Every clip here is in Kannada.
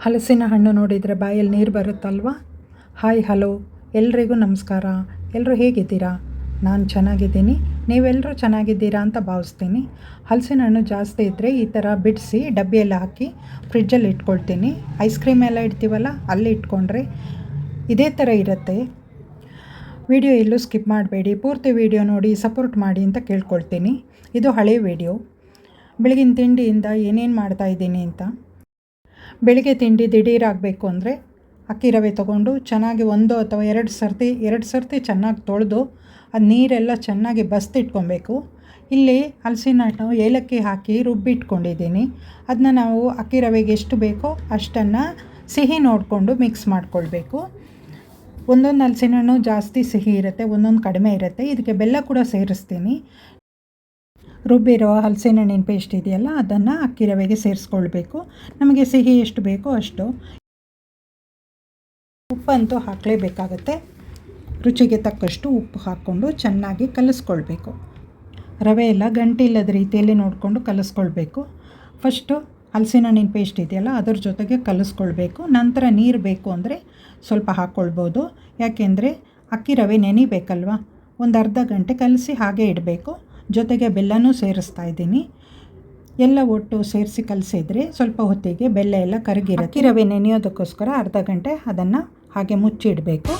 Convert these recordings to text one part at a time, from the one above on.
ಹಲಸಿನ ಹಣ್ಣು ನೋಡಿದರೆ ಬಾಯಲ್ಲಿ ನೀರು ಬರುತ್ತಲ್ವ. ಹಾಯ್ ಹಲೋ ಎಲ್ರಿಗೂ ನಮಸ್ಕಾರ. ಎಲ್ಲರೂ ಹೇಗಿದ್ದೀರಾ? ನಾನು ಚೆನ್ನಾಗಿದ್ದೀನಿ, ನೀವೆಲ್ಲರೂ ಚೆನ್ನಾಗಿದ್ದೀರಾ ಅಂತ ಭಾವಿಸ್ತೀನಿ. ಹಲಸಿನ ಹಣ್ಣು ಜಾಸ್ತಿ ಇದ್ದರೆ ಈ ಥರ ಬಿಡಿಸಿ ಡಬ್ಬಿಯಲ್ಲಿ ಹಾಕಿ ಫ್ರಿಡ್ಜಲ್ಲಿ ಇಟ್ಕೊಳ್ತೀನಿ. ಐಸ್ ಕ್ರೀಮ್ ಎಲ್ಲ ಇಡ್ತೀವಲ್ಲ ಅಲ್ಲಿ ಇಟ್ಕೊಂಡ್ರೆ ಇದೇ ಥರ ಇರುತ್ತೆ. ವಿಡಿಯೋ ಎಲ್ಲೂ ಸ್ಕಿಪ್ ಮಾಡಬೇಡಿ, ಪೂರ್ತಿ ವಿಡಿಯೋ ನೋಡಿ ಸಪೋರ್ಟ್ ಮಾಡಿ ಅಂತ ಕೇಳ್ಕೊಳ್ತೀನಿ. ಇದು ಹಳೆ ವಿಡಿಯೋ, ಬೆಳಗಿನ ತಿಂಡಿಯಿಂದ ಏನೇನು ಮಾಡ್ತಾಯಿದ್ದೀನಿ ಅಂತ. ಬೆಳಿಗ್ಗೆ ತಿಂಡಿ ದಿಢೀರಾಗಬೇಕು ಅಂದರೆ ಅಕ್ಕಿ ರವೆ ತೊಗೊಂಡು ಚೆನ್ನಾಗಿ 1 ಅಥವಾ 2 ಸರ್ತಿ ಚೆನ್ನಾಗಿ ತೊಳೆದು ಅದು ನೀರೆಲ್ಲ ಚೆನ್ನಾಗಿ ಬಸ್ತಿಟ್ಕೊಬೇಕು. ಇಲ್ಲಿ ಹಲಸಿನ ಹಣ್ಣು ಏಲಕ್ಕಿ ಹಾಕಿ ರುಬ್ಬಿಟ್ಕೊಂಡಿದ್ದೀನಿ. ಅದನ್ನ ನಾವು ಅಕ್ಕಿ ರವೆಗೆ ಎಷ್ಟು ಬೇಕೋ ಅಷ್ಟನ್ನು ಸಿಹಿ ನೋಡಿಕೊಂಡು ಮಿಕ್ಸ್ ಮಾಡ್ಕೊಳ್ಬೇಕು. ಒಂದೊಂದು ಹಲಸಿನ ಹಣ್ಣು ಜಾಸ್ತಿ ಸಿಹಿ ಇರುತ್ತೆ, ಒಂದೊಂದು ಕಡಿಮೆ ಇರುತ್ತೆ. ಇದಕ್ಕೆ ಬೆಲ್ಲ ಕೂಡ ಸೇರಿಸ್ತೀನಿ. ರುಬ್ಬಿರೋ ಹಲಸಿನ ಹಣ್ಣಿನ ಪೇಸ್ಟ್ ಇದೆಯಲ್ಲ ಅದನ್ನು ಅಕ್ಕಿ ರವೆಗೆ ಸೇರಿಸ್ಕೊಳ್ಬೇಕು. ನಮಗೆ ಸಿಹಿ ಎಷ್ಟು ಬೇಕೋ ಅಷ್ಟು. ಉಪ್ಪಂತೂ ಹಾಕಲೇಬೇಕಾಗತ್ತೆ. ರುಚಿಗೆ ತಕ್ಕಷ್ಟು ಉಪ್ಪು ಹಾಕ್ಕೊಂಡು ಚೆನ್ನಾಗಿ ಕಲಿಸ್ಕೊಳ್ಬೇಕು. ರವೆ ಎಲ್ಲ ಗಂಟಿಲ್ಲದ ರೀತಿಯಲ್ಲಿ ನೋಡಿಕೊಂಡು ಕಲಿಸ್ಕೊಳ್ಬೇಕು. ಫಸ್ಟು ಹಲಸಿನ ಹಣ್ಣಿನ ಪೇಸ್ಟ್ ಇದೆಯಲ್ಲ ಅದರ ಜೊತೆಗೆ ಕಲಿಸ್ಕೊಳ್ಬೇಕು. ನಂತರ ನೀರು ಬೇಕು ಅಂದರೆ ಸ್ವಲ್ಪ ಹಾಕ್ಕೊಳ್ಬೋದು. ಯಾಕೆಂದರೆ ಅಕ್ಕಿ ರವೆ ನೆನಿಬೇಕಲ್ವ, ಒಂದು ಅರ್ಧ ಗಂಟೆ ಕಲಸಿ ಹಾಗೆ ಇಡಬೇಕು. ಜೊತೆಗೆ ಬೆಲ್ಲನೂ ಸೇರಿಸ್ತಾ ಇದ್ದೀನಿ. ಎಲ್ಲ ಒಟ್ಟು ಸೇರಿಸಿ ಕಲಸಿದ್ರೆ ಸ್ವಲ್ಪ ಹೊತ್ತಿಗೆ ಬೆಲ್ಲ ಎಲ್ಲ ಕರಗಿರುತ್ತೆ. ಅಕ್ಕಿ ರವೆ ನೆನೆಯೋದಕ್ಕೋಸ್ಕರ ಅರ್ಧ ಗಂಟೆ ಅದನ್ನು ಹಾಗೆ ಮುಚ್ಚಿಡಬೇಕು.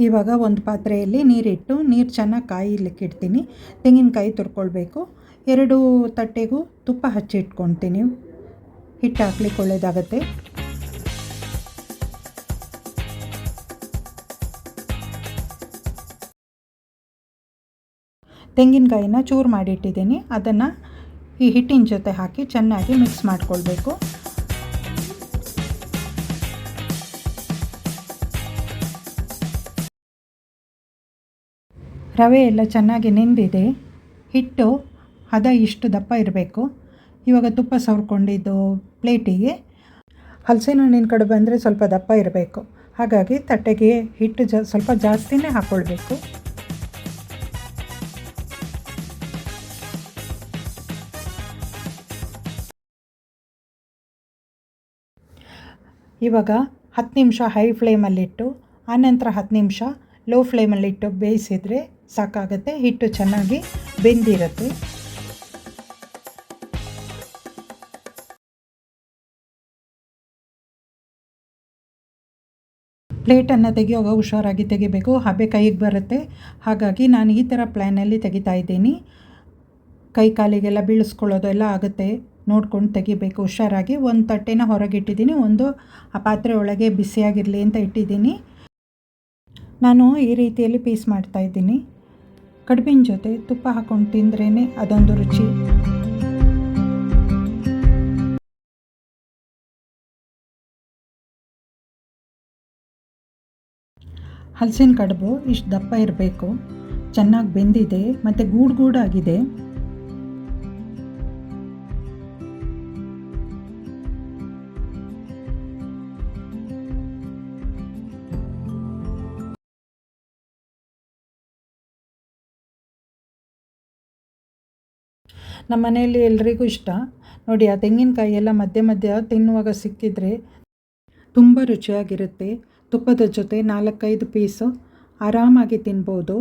ಇವಾಗ ಒಂದು ಪಾತ್ರೆಯಲ್ಲಿ ನೀರಿಟ್ಟು ನೀರು ಚೆನ್ನಾಗಿ ಕಾಯಲಿಕ್ಕೆ ಇಡ್ತೀನಿ. ತೆಂಗಿನಕಾಯಿ ತುರ್ಕೊಳ್ಬೇಕು. 2 ತಟ್ಟೆಗೂ ತುಪ್ಪ ಹಚ್ಚಿ ಇಟ್ಕೊಳ್ತೀನಿ. ಹಿಟ್ಟು ಹಾಕ್ಲಿಕ್ಕೆ ಒಳ್ಳೆಯದಾಗತ್ತೆ. ತೆಂಗಿನಕಾಯಿನ ಚೂರು ಮಾಡಿಟ್ಟಿದ್ದೀನಿ. ಅದನ್ನು ಈ ಹಿಟ್ಟಿನ ಜೊತೆ ಹಾಕಿ ಚೆನ್ನಾಗಿ ಮಿಕ್ಸ್ ಮಾಡಿಕೊಳ್ಬೇಕು. ರವೆ ಎಲ್ಲ ಚೆನ್ನಾಗಿ ನೆಂದಿದೆ. ಹಿಟ್ಟು ಹದ ಇಷ್ಟು ದಪ್ಪ ಇರಬೇಕು. ಇವಾಗ ತುಪ್ಪ ಸವರ್ಕೊಂಡಿದ್ದು ಪ್ಲೇಟಿಗೆ ಹಲಸಿನ ಹಣ್ಣಿನ ಕಡೆ ಬಂದರೆ ಸ್ವಲ್ಪ ದಪ್ಪ ಇರಬೇಕು. ಹಾಗಾಗಿ ತಟ್ಟೆಗೆ ಹಿಟ್ಟು ಸ್ವಲ್ಪ ಜಾಸ್ತಿನೇ ಹಾಕ್ಕೊಳ್ಬೇಕು. ಇವಾಗ 10 ನಿಮಿಷ ಹೈ ಫ್ಲೇಮಲ್ಲಿಟ್ಟು ಆನಂತರ 10 ನಿಮಿಷ ಲೋ ಫ್ಲೇಮಲ್ಲಿಟ್ಟು ಬೇಯಿಸಿದರೆ ಸಾಕಾಗುತ್ತೆ. ಹಿಟ್ಟು ಚೆನ್ನಾಗಿ ಬೆಂದಿರುತ್ತೆ. ಪ್ಲೇಟನ್ನು ತೆಗೆಯುವಾಗ ಹುಷಾರಾಗಿ ತೆಗಿಬೇಕು, ಹಬೆ ಕೈಗೆ ಬರುತ್ತೆ. ಹಾಗಾಗಿ ನಾನು ಈ ಥರ ಪ್ಲ್ಯಾನಲ್ಲಿ ತೆಗಿತಾ ಇದ್ದೀನಿ. ಕೈ ಕಾಲಿಗೆಲ್ಲ ಬೀಳಿಸ್ಕೊಳ್ಳೋದು ಎಲ್ಲ ಆಗುತ್ತೆ, ನೋಡ್ಕೊಂಡು ತೆಗಿಬೇಕು ಹುಷಾರಾಗಿ. ಒಂದು ತಟ್ಟೆನ ಹೊರಗಿಟ್ಟಿದ್ದೀನಿ, ಒಂದು ಆ ಪಾತ್ರೆ ಒಳಗೆ ಬಿಸಿಯಾಗಿರಲಿ ಅಂತ ಇಟ್ಟಿದ್ದೀನಿ. ನಾನು ಈ ರೀತಿಯಲ್ಲಿ ಪೀಸ್ ಮಾಡ್ತಾಯಿದ್ದೀನಿ. ಕಡುಬಿನ ಜೊತೆ ತುಪ್ಪ ಹಾಕ್ಕೊಂಡು ತಿಂದ್ರೇ ಅದೊಂದು ರುಚಿ. ಹಲಸಿನ ಕಡುಬು ಇಷ್ಟು ದಪ್ಪ ಇರಬೇಕು, ಚೆನ್ನಾಗಿ ಬೆಂದಿದೆ ಮತ್ತು ಗೂಡಾಗಿದೆ. ನಮ್ಮ ಮನೆಯಲ್ಲಿ ಎಲ್ರಿಗೂ ಇಷ್ಟ ನೋಡಿ. ಆ ತೆಂಗಿನಕಾಯಿ ಎಲ್ಲ ಮಧ್ಯ ಮಧ್ಯ ತಿನ್ನುವಾಗ ಸಿಕ್ಕಿದರೆ ತುಂಬ ರುಚಿಯಾಗಿರುತ್ತೆ. ತುಪ್ಪದ ಜೊತೆ 4-5 ಪೀಸು ಆರಾಮಾಗಿ ತಿನ್ಬೋದು.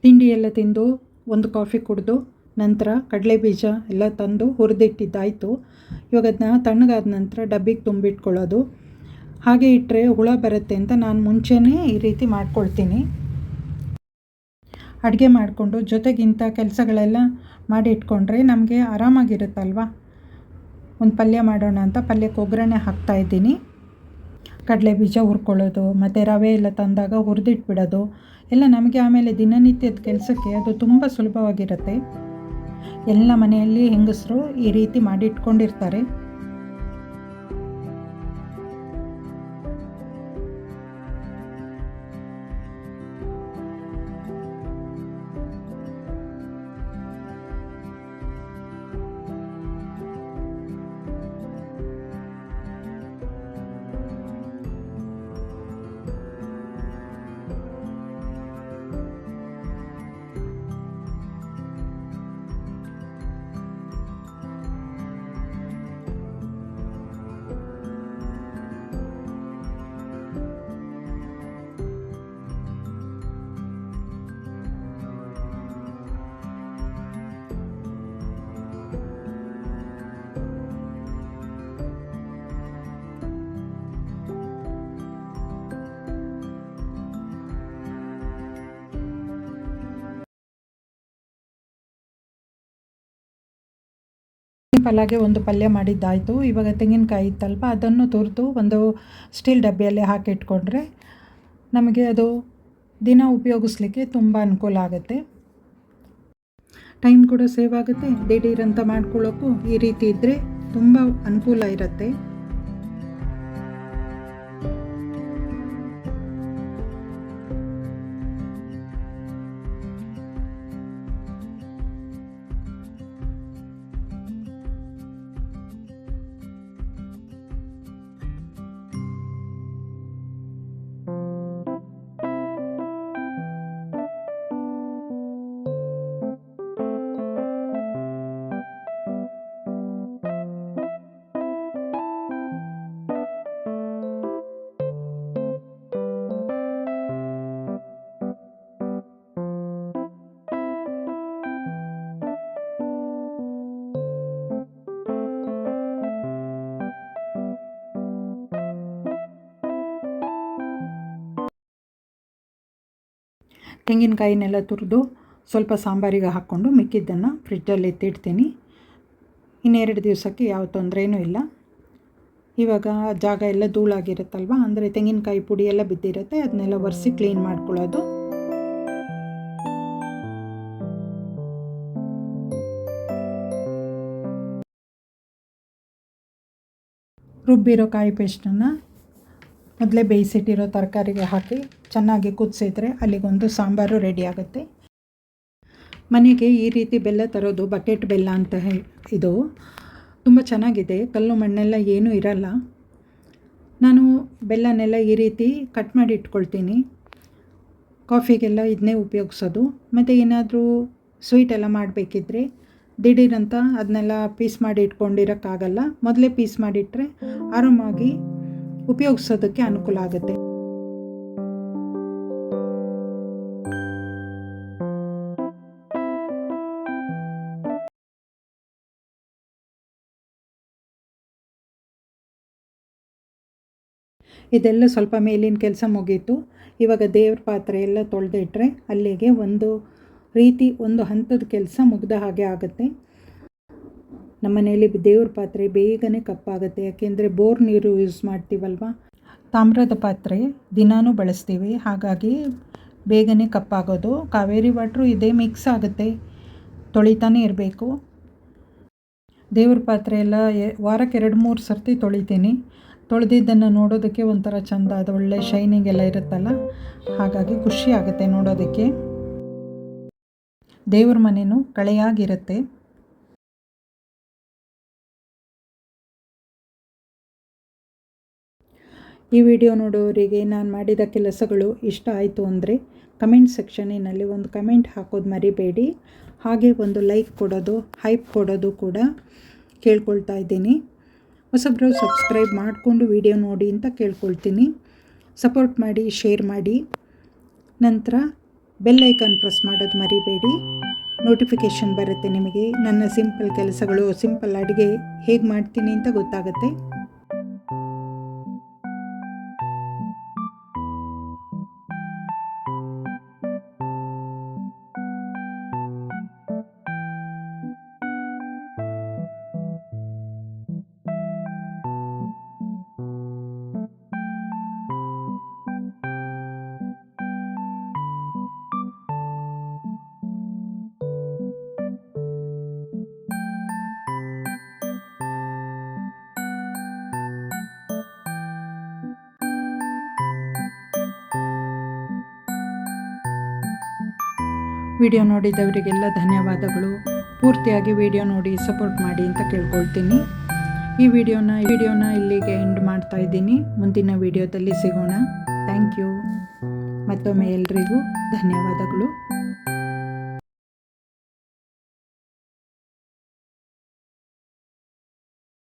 ತಿಂಡಿ ಎಲ್ಲ ತಿಂದು ಒಂದು ಕಾಫಿ ಕುಡಿದು ನಂತರ ಕಡಲೆ ಬೀಜ ಎಲ್ಲ ತಂದು ಹುರಿದಿಟ್ಟಿದ್ದಾಯಿತು. ಇವಾಗ ಅದನ್ನ ತಣ್ಣಗಾದ ನಂತರ ಡಬ್ಬಿಗೆ ತುಂಬಿಟ್ಕೊಳ್ಳೋದು. ಹಾಗೆ ಇಟ್ಟರೆ ಹುಳ ಬರುತ್ತೆ ಅಂತ ನಾನು ಮುಂಚೆನೇ ಈ ರೀತಿ ಮಾಡ್ಕೊಳ್ತೀನಿ. ಅಡುಗೆ ಮಾಡಿಕೊಂಡು ಜೊತೆಗಿಂತ ಕೆಲಸಗಳೆಲ್ಲ ಮಾಡಿ ಇಟ್ಕೊಂಡ್ರೆ ನಮಗೆ ಆರಾಮಾಗಿರುತ್ತಲ್ವ. ಒಂದು ಪಲ್ಯ ಮಾಡೋಣ ಅಂತ ಪಲ್ಯಕ್ಕೆ ಒಗ್ಗರಣೆ ಹಾಕ್ತಾಯಿದ್ದೀನಿ. ಕಡಲೆ ಬೀಜ ಹುರ್ಕೊಳ್ಳೋದು ಮತ್ತು ರವೆ ಎಲ್ಲ ತಂದಾಗ ಹುರಿದಿಟ್ಬಿಡೋದು ಎಲ್ಲ ನಮಗೆ ಆಮೇಲೆ ದಿನನಿತ್ಯದ ಕೆಲಸಕ್ಕೆ ಅದು ತುಂಬ ಸುಲಭವಾಗಿರುತ್ತೆ. ಎಲ್ಲ ಮನೆಯಲ್ಲಿ ಹೆಂಗಸರು ಈ ರೀತಿ ಮಾಡಿಟ್ಕೊಂಡಿರ್ತಾರೆ. ಸಿಂಪಲ್ಲಾಗಿ ಒಂದು ಪಲ್ಯ ಮಾಡಿದ್ದಾಯಿತು. ಇವಾಗ ತೆಂಗಿನಕಾಯಿ ಇತ್ತಲ್ವ ಅದನ್ನು ತುರಿದು ಒಂದು ಸ್ಟೀಲ್ ಡಬ್ಬಿಯಲ್ಲಿ ಹಾಕಿಟ್ಕೊಂಡ್ರೆ ನಮಗೆ ಅದು ದಿನ ಉಪಯೋಗಿಸ್ಲಿಕ್ಕೆ ತುಂಬ ಅನುಕೂಲ ಆಗುತ್ತೆ. ಟೈಮ್ ಕೂಡ ಸೇವ್ ಆಗುತ್ತೆ. ದಿಢೀರಂತ ಮಾಡ್ಕೊಳ್ಳೋಕ್ಕೂ ಈ ರೀತಿ ಇದ್ದರೆ ತುಂಬ ಅನುಕೂಲ ಇರುತ್ತೆ. ತೆಂಗಿನಕಾಯಿನೆಲ್ಲ ತುರಿದು ಸ್ವಲ್ಪ ಸಾಂಬಾರಿಗೆ ಹಾಕ್ಕೊಂಡು ಮಿಕ್ಕಿದ್ದನ್ನು ಫ್ರಿಡ್ಜಲ್ಲಿ ಎತ್ತಿಡ್ತೀನಿ. ಇನ್ನೆರಡು ದಿವಸಕ್ಕೆ ಯಾವ ತೊಂದರೆನೂ ಇಲ್ಲ. ಇವಾಗ ಜಾಗ ಎಲ್ಲ ಧೂಳಾಗಿರುತ್ತಲ್ವ, ಅಂದರೆ ತೆಂಗಿನಕಾಯಿ ಪುಡಿ ಎಲ್ಲ ಬಿದ್ದಿರುತ್ತೆ, ಅದನ್ನೆಲ್ಲ ಒರೆಸಿ ಕ್ಲೀನ್ ಮಾಡ್ಕೊಳ್ಳೋದು. ರುಬ್ಬಿರೋ ಕಾಯಿ ಪೇಸ್ಟನ್ನು ಮೊದಲೇ ಬೇಯಿಸಿಟ್ಟಿರೋ ತರಕಾರಿಗೆ ಹಾಕಿ ಚೆನ್ನಾಗಿ ಕುದಿಸಿದ್ರೆ ಅಲ್ಲಿಗೊಂದು ಸಾಂಬಾರು ರೆಡಿ ಆಗುತ್ತೆ. ಮನೆಗೆ ಈ ರೀತಿ ಬೆಲ್ಲ ತರೋದು ಬಕೆಟ್ ಬೆಲ್ಲ ಅಂತ ಇದು ತುಂಬ ಚೆನ್ನಾಗಿದೆ. ಕಲ್ಲು ಮಣ್ಣೆಲ್ಲ ಏನೂ ಇರಲ್ಲ. ನಾನು ಬೆಲ್ಲನೆಲ್ಲ ಈ ರೀತಿ ಕಟ್ ಮಾಡಿ ಇಟ್ಕೊಳ್ತೀನಿ. ಕಾಫಿಗೆಲ್ಲ ಇದನ್ನೇ ಉಪಯೋಗಿಸೋದು. ಮತ್ತು ಏನಾದರೂ ಸ್ವೀಟೆಲ್ಲ ಮಾಡಬೇಕಿದ್ರೆ ದಿಢೀರಂತ ಅದನ್ನೆಲ್ಲ ಪೀಸ್ ಮಾಡಿ ಇಟ್ಕೊಂಡಿರೋಕ್ಕಾಗಲ್ಲ. ಮೊದಲೇ ಪೀಸ್ ಮಾಡಿಟ್ರೆ ಆರಾಮಾಗಿ ಉಪಯೋಗಿಸೋದಕ್ಕೆ ಅನುಕೂಲ ಆಗುತ್ತೆ. ಇದೆಲ್ಲ ಸ್ವಲ್ಪ ಮೇಲಿನ ಕೆಲಸ ಮುಗೀತು. ಇವಾಗ ದೇವ್ರ ಪಾತ್ರೆ ಎಲ್ಲ ತೊಳೆದಿಟ್ರೆ ಅಲ್ಲಿಗೆ ಒಂದು ರೀತಿ ಒಂದು ಹಂತದ ಕೆಲಸ ಮುಗ್ದ ಹಾಗೆ ಆಗುತ್ತೆ. ನಮ್ಮ ಮನೆಯಲ್ಲಿ ದೇವ್ರ ಪಾತ್ರೆ ಬೇಗನೆ ಕಪ್ಪಾಗುತ್ತೆ. ಯಾಕೆಂದರೆ ಬೋರ್ ನೀರು ಯೂಸ್ ಮಾಡ್ತೀವಲ್ವ, ತಾಮ್ರದ ಪಾತ್ರೆ ದಿನಾನೂ ಬಳಸ್ತೀವಿ, ಹಾಗಾಗಿ ಬೇಗನೆ ಕಪ್ಪಾಗೋದು. ಕಾವೇರಿ ವಾಟ್ರು ಇದೇ ಮಿಕ್ಸ್ ಆಗುತ್ತೆ, ತೊಳಿತಾನೆ ಇರಬೇಕು. ದೇವ್ರ ಪಾತ್ರೆ ಎಲ್ಲ ವಾರಕ್ಕೆ 2-3 ಸರ್ತಿ ತೊಳಿತೀನಿ. ತೊಳೆದಿದ್ದನ್ನು ನೋಡೋದಕ್ಕೆ ಒಂಥರ ಚೆಂದ, ಅದು ಒಳ್ಳೆ ಶೈನಿಂಗ್ ಎಲ್ಲ ಇರುತ್ತಲ್ಲ, ಹಾಗಾಗಿ ಖುಷಿ ಆಗುತ್ತೆ ನೋಡೋದಕ್ಕೆ. ದೇವ್ರ ಮನೆಯೂ ಕಳೆಯಾಗಿರುತ್ತೆ. ಈ ವಿಡಿಯೋ ನೋಡೋರಿಗೆ ನಾನು ಮಾಡಿದ ಕೆಲಸಗಳು ಇಷ್ಟ ಆಯಿತು ಅಂದರೆ ಕಮೆಂಟ್ ಸೆಕ್ಷನಿನಲ್ಲಿ ಒಂದು ಕಮೆಂಟ್ ಹಾಕೋದು ಮರಿಬೇಡಿ. ಹಾಗೆ ಒಂದು ಲೈಕ್ ಕೊಡೋದು, ಹೈಪ್ ಕೊಡೋದು ಕೂಡ ಕೇಳ್ಕೊಳ್ತಾ ಇದ್ದೀನಿ. ಹೊಸಬ್ರು ಸಬ್ಸ್ಕ್ರೈಬ್ ಮಾಡಿಕೊಂಡು ವಿಡಿಯೋ ನೋಡಿ ಅಂತ ಕೇಳ್ಕೊಳ್ತೀನಿ. ಸಪೋರ್ಟ್ ಮಾಡಿ, ಶೇರ್ ಮಾಡಿ. ನಂತರ ಬೆಲ್ ಐಕಾನ್ ಪ್ರೆಸ್ ಮಾಡೋದು ಮರಿಬೇಡಿ. ನೋಟಿಫಿಕೇಷನ್ ಬರುತ್ತೆ ನಿಮಗೆ. ನನ್ನ ಸಿಂಪಲ್ ಕೆಲಸಗಳು, ಸಿಂಪಲ್ ಅಡುಗೆ ಹೇಗೆ ಮಾಡ್ತೀನಿ ಅಂತ ಗೊತ್ತಾಗುತ್ತೆ. ವಿಡಿಯೋ ನೋಡಿದವರಿಗೆಲ್ಲ ಧನ್ಯವಾದಗಳು. ಪೂರ್ತಿಯಾಗಿ ವಿಡಿಯೋ ನೋಡಿ ಸಪೋರ್ಟ್ ಮಾಡಿ ಅಂತ ಕೇಳ್ಕೊಳ್ತೀನಿ. ಈ ವಿಡಿಯೋನ ಇಲ್ಲಿಗೆ ಎಂಡ್ ಮಾಡ್ತಾ ಇದ್ದೀನಿ. ಮುಂದಿನ ವಿಡಿಯೋದಲ್ಲಿ ಸಿಗೋಣ. Thank you. ಮತ್ತೊಮ್ಮೆ ಎಲ್ರಿಗೂ ಧನ್ಯವಾದಗಳು.